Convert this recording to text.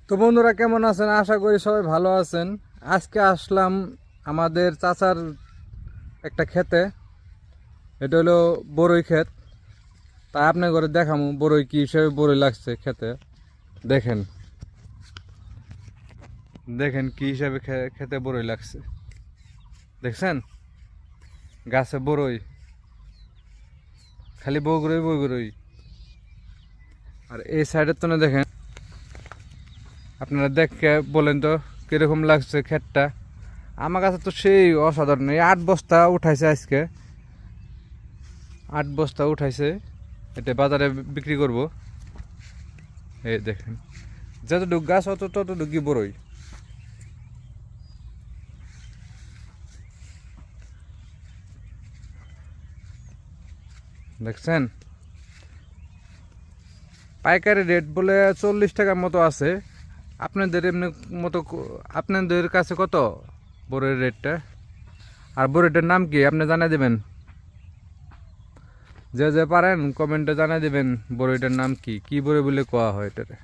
তো বন্ধুরা কেমন আছেন? আশা করি সবাই ভালো আছেন। আজকে আসলাম আমাদের চাচার একটা ক্ষেতে। এটা হলো বড়ই ক্ষেত। তাই আপনার ঘরে দেখামু বড়ই কি হিসেবে বড়ই লাগছে খেতে। দেখেন দেখেন কি হিসাবে খেতে বড়ই লাগছে। দেখছেন গাছে বড়ই, খালি বগুড়ই বগুড়ই। আর এই সাইডের তো না দেখেন, আপনারা দেখে বলেন তো কিরকম লাগছে ক্ষেতটা। আমার কাছে তো সেই অসাধারণ। এই 8 বস্তা উঠাইছে আজকে, 8 বস্তা উঠাইছে। এটা বাজারে বিক্রি করব। এই দেখেন যতটুক গাছ ততটুকুই বড়ই। দেখছেন পাইকারি রেট বলে 40 টাকার মতো আছে। আপনাদের এমনি মতো আপনাদের কাছে কত বড়ির রেটটা? আর বড়িটার নাম কি আপনি জানাই দেবেন। যে যে পারেন কমেন্টে জানাই দেবেন বড়িটার নাম কি কি বড়ি বলে কোয়া হয় এটারে।